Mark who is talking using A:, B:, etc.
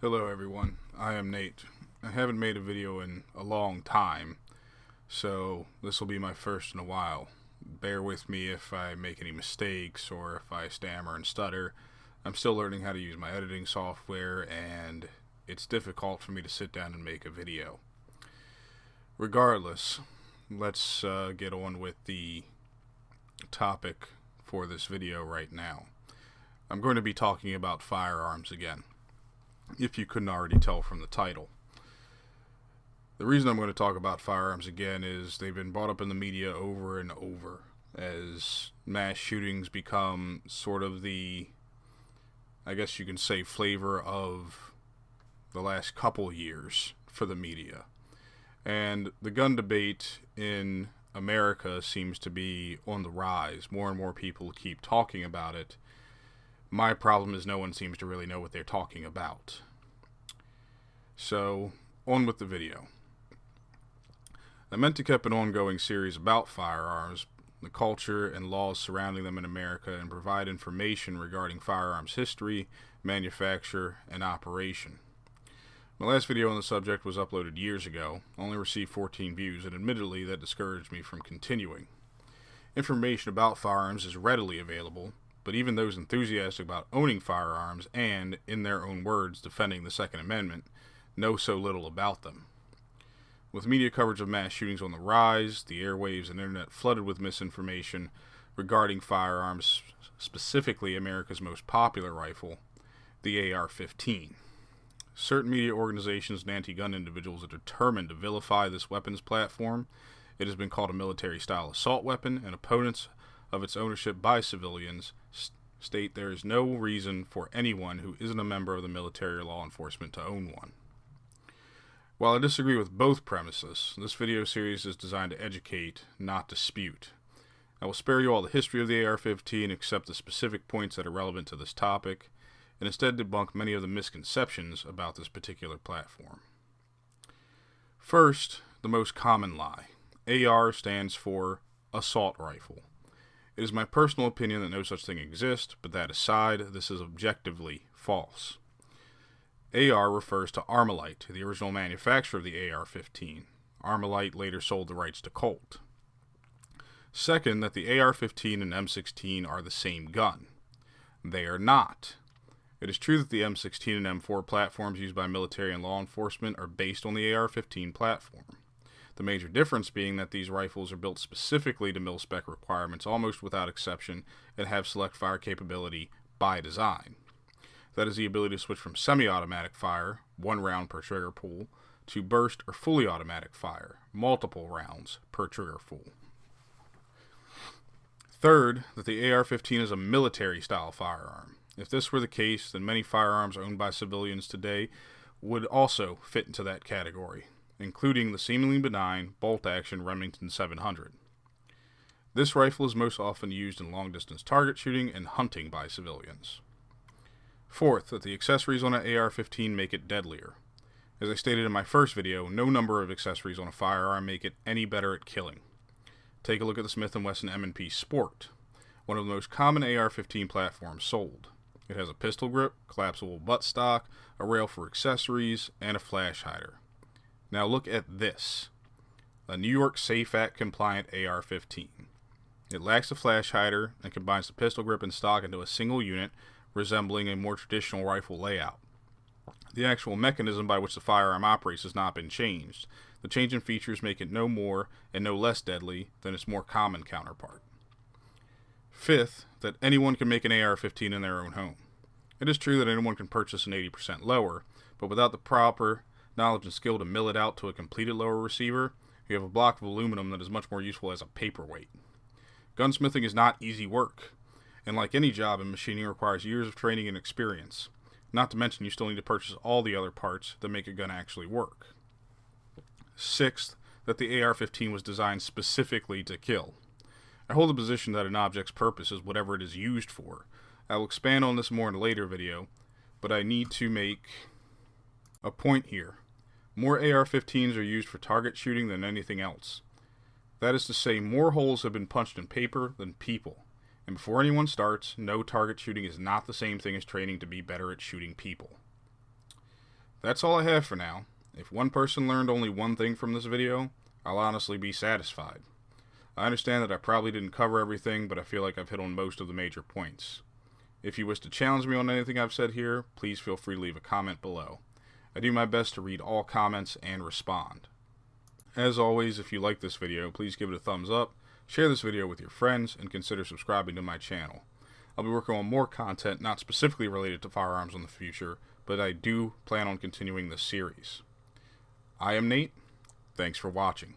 A: Hello everyone, I am Nate. I haven't made a video in a long time, so this will be my first in a while. Bear with me if I make any mistakes or if I stammer and stutter. I'm still learning how to use my editing software and it's difficult for me to sit down and make a video. Regardless, let's get on with the topic for this video right now. I'm going to be talking about firearms again, if you couldn't already tell from the title. The reason I'm going to talk about firearms again is they've been brought up in the media over and over as mass shootings become sort of the, I guess you can say, flavor of the last couple years for the media. And the gun debate in America seems to be on the rise. More and more people keep talking about it. My problem is no one seems to really know what they're talking about. So, on with the video. I meant to keep an ongoing series about firearms, the culture and laws surrounding them in America, and provide information regarding firearms history, manufacture, and operation. My last video on the subject was uploaded years ago, only received 14 views, and admittedly that discouraged me from continuing. Information about firearms is readily available, but even those enthusiastic about owning firearms and, in their own words, defending the Second Amendment, know so little about them. With media coverage of mass shootings on the rise, the airwaves and internet flooded with misinformation regarding firearms, specifically America's most popular rifle, the AR-15. Certain media organizations and anti-gun individuals are determined to vilify this weapons platform. It has been called a military-style assault weapon, and opponents of its ownership by civilians state there is no reason for anyone who isn't a member of the military or law enforcement to own one. While I disagree with both premises, this video series is designed to educate, not dispute. I will spare you all the history of the AR-15 except the specific points that are relevant to this topic, and instead debunk many of the misconceptions about this particular platform. First, the most common lie. AR stands for assault rifle. It is my personal opinion that no such thing exists, but that aside, this is objectively false. AR refers to Armalite, the original manufacturer of the AR-15. Armalite later sold the rights to Colt. Second, that the AR-15 and M16 are the same gun. They are not. It is true that the M16 and M4 platforms used by military and law enforcement are based on the AR-15 platform. The major difference being that these rifles are built specifically to mil-spec requirements almost without exception and have select fire capability by design. That is the ability to switch from semi-automatic fire, 1 round per trigger pull, to burst or fully automatic fire, multiple rounds per trigger pull. Third, that the AR-15 is a military-style firearm. If this were the case, then many firearms owned by civilians today would also fit into that category, including the seemingly benign bolt-action Remington 700. This rifle is most often used in long-distance target shooting and hunting by civilians. Fourth, that the accessories on an AR-15 make it deadlier. As I stated in my first video, no number of accessories on a firearm make it any better at killing. Take a look at the Smith & Wesson M&P Sport, one of the most common AR-15 platforms sold. It has a pistol grip, collapsible buttstock, a rail for accessories, and a flash hider. Now look at this, a New York Safe Act compliant AR-15. It lacks a flash hider and combines the pistol grip and stock into a single unit, resembling a more traditional rifle layout. The actual mechanism by which the firearm operates has not been changed. The change in features make it no more and no less deadly than its more common counterpart. Fifth, that anyone can make an AR-15 in their own home. It is true that anyone can purchase an 80% lower, but without the proper knowledge and skill to mill it out to a completed lower receiver, you have a block of aluminum that is much more useful as a paperweight. Gunsmithing is not easy work, and like any job in machining requires years of training and experience. Not to mention you still need to purchase all the other parts that make a gun actually work. Sixth, that the AR-15 was designed specifically to kill. I hold the position that an object's purpose is whatever it is used for. I will expand on this more in a later video, but I need to make a point here. More AR-15s are used for target shooting than anything else. That is to say, more holes have been punched in paper than people. And before anyone starts, no, target shooting is not the same thing as training to be better at shooting people. That's all I have for now. If one person learned only one thing from this video, I'll honestly be satisfied. I understand that I probably didn't cover everything, but I feel like I've hit on most of the major points. If you wish to challenge me on anything I've said here, please feel free to leave a comment below. I do my best to read all comments and respond. As always, if you like this video, please give it a thumbs up, share this video with your friends, and consider subscribing to my channel. I'll be working on more content not specifically related to firearms in the future, but I do plan on continuing this series. I am Nate. Thanks for watching.